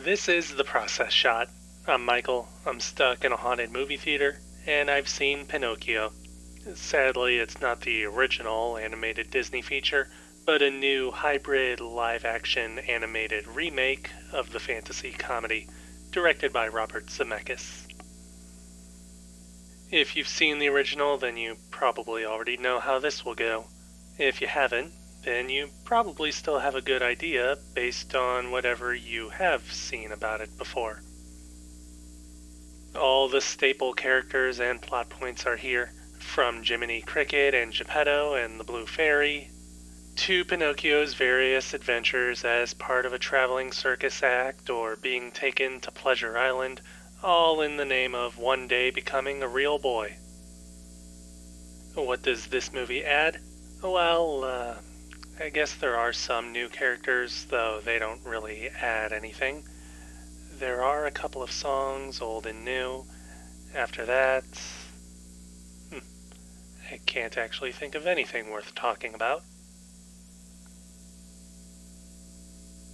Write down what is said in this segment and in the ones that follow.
This is The Process Shot. I'm Michael. I'm stuck in a haunted movie theater, and I've seen Pinocchio. Sadly, it's not the original animated Disney feature, but a new hybrid live-action animated remake of the fantasy comedy, directed by Robert Zemeckis. If you've seen the original, then you probably already know how this will go. If you haven't, then you probably still have a good idea based on whatever you have seen about it before. All the staple characters and plot points are here, from Jiminy Cricket and Geppetto and the Blue Fairy, to Pinocchio's various adventures as part of a traveling circus act or being taken to Pleasure Island, all in the name of one day becoming a real boy. What does this movie add? Well, I guess there are some new characters, though they don't really add anything. There are a couple of songs, old and new. After that, I can't actually think of anything worth talking about.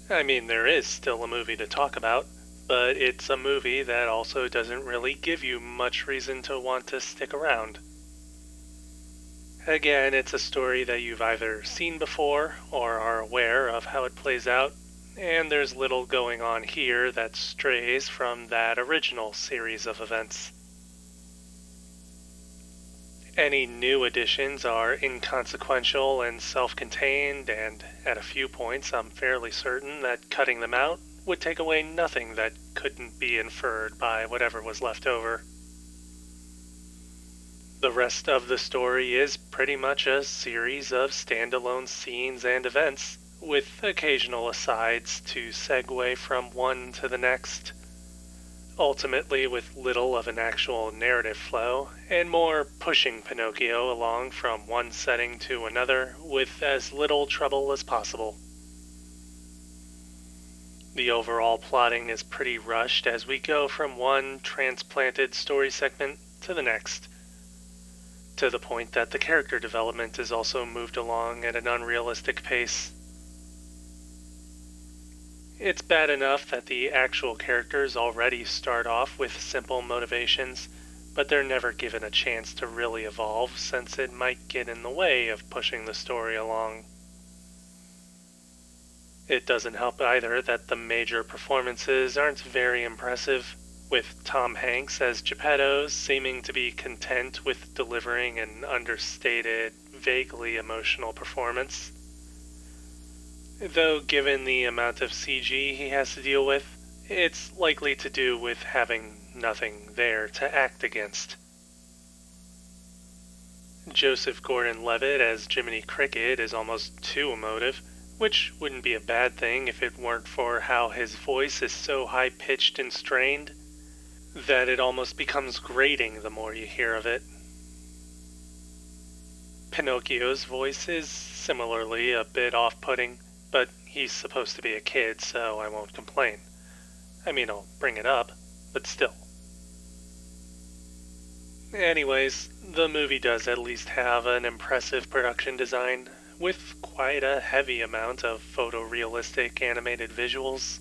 I mean, there is still a movie to talk about, but it's a movie that also doesn't really give you much reason to want to stick around. Again, it's a story that you've either seen before or are aware of how it plays out, and there's little going on here that strays from that original series of events. Any new additions are inconsequential and self-contained, and at a few points I'm fairly certain that cutting them out would take away nothing that couldn't be inferred by whatever was left over. The rest of the story is pretty much a series of standalone scenes and events, with occasional asides to segue from one to the next, ultimately with little of an actual narrative flow, and more pushing Pinocchio along from one setting to another with as little trouble as possible. The overall plotting is pretty rushed as we go from one transplanted story segment to the next, to the point that the character development is also moved along at an unrealistic pace. It's bad enough that the actual characters already start off with simple motivations, but they're never given a chance to really evolve since it might get in the way of pushing the story along. It doesn't help either that the major performances aren't very impressive, with Tom Hanks as Geppetto seeming to be content with delivering an understated, vaguely emotional performance. Though given the amount of CG he has to deal with, it's likely to do with having nothing there to act against. Joseph Gordon-Levitt as Jiminy Cricket is almost too emotive, which wouldn't be a bad thing if it weren't for how his voice is so high-pitched and strained that it almost becomes grating the more you hear of it. Pinocchio's voice is similarly a bit off-putting, but he's supposed to be a kid, so I won't complain. I mean, I'll bring it up, but still. Anyways, the movie does at least have an impressive production design, with quite a heavy amount of photorealistic animated visuals.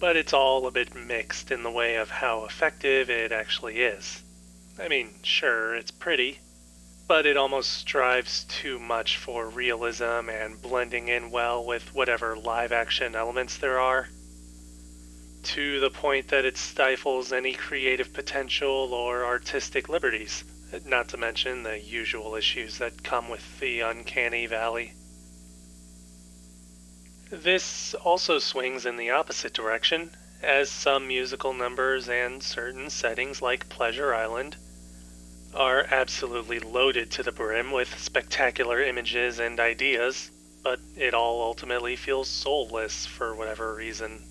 But it's all a bit mixed in the way of how effective it actually is. I mean, sure, it's pretty, but it almost strives too much for realism and blending in well with whatever live-action elements there are, to the point that it stifles any creative potential or artistic liberties, not to mention the usual issues that come with the uncanny valley. This also swings in the opposite direction, as some musical numbers and certain settings like Pleasure Island are absolutely loaded to the brim with spectacular images and ideas, but it all ultimately feels soulless for whatever reason.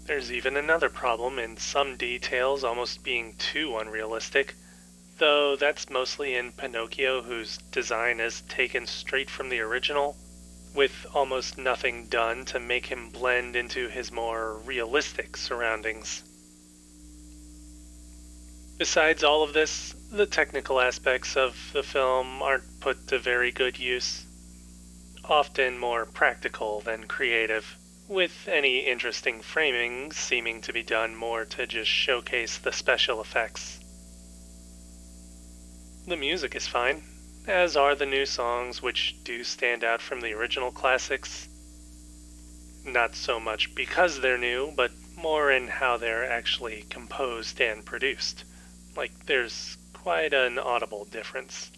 There's even another problem in some details almost being too unrealistic, though that's mostly in Pinocchio, whose design is taken straight from the original, with almost nothing done to make him blend into his more realistic surroundings. Besides all of this, the technical aspects of the film aren't put to very good use, often more practical than creative, with any interesting framing seeming to be done more to just showcase the special effects. The music is fine, as are the new songs, which do stand out from the original classics. Not so much because they're new, but more in how they're actually composed and produced. Like, there's quite an audible difference.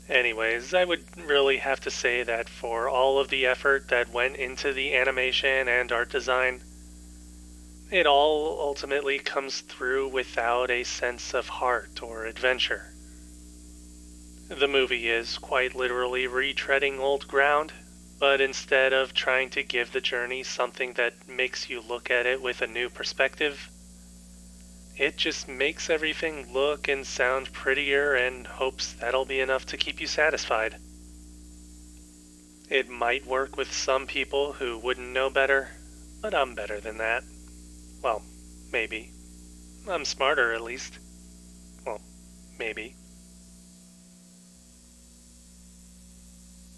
Anyways, I would really have to say that for all of the effort that went into the animation and art design, it all ultimately comes through without a sense of heart or adventure. The movie is quite literally retreading old ground, but instead of trying to give the journey something that makes you look at it with a new perspective, it just makes everything look and sound prettier and hopes that'll be enough to keep you satisfied. It might work with some people who wouldn't know better, but I'm better than that. Well, maybe. I'm smarter, at least. Well, maybe.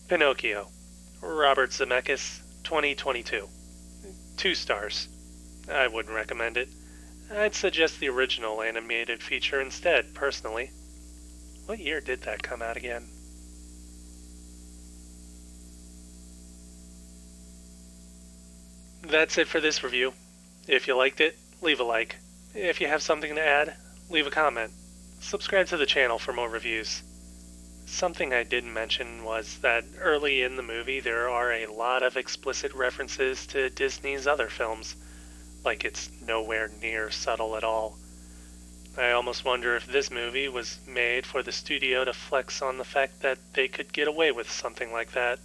Pinocchio, Robert Zemeckis, 2022. 2 stars. I wouldn't recommend it. I'd suggest the original animated feature instead, personally. What year did that come out again? That's it for this review. If you liked it, leave a like. If you have something to add, leave a comment. Subscribe to the channel for more reviews. Something I didn't mention was that early in the movie there are a lot of explicit references to Disney's other films, like it's nowhere near subtle at all. I almost wonder if this movie was made for the studio to flex on the fact that they could get away with something like that.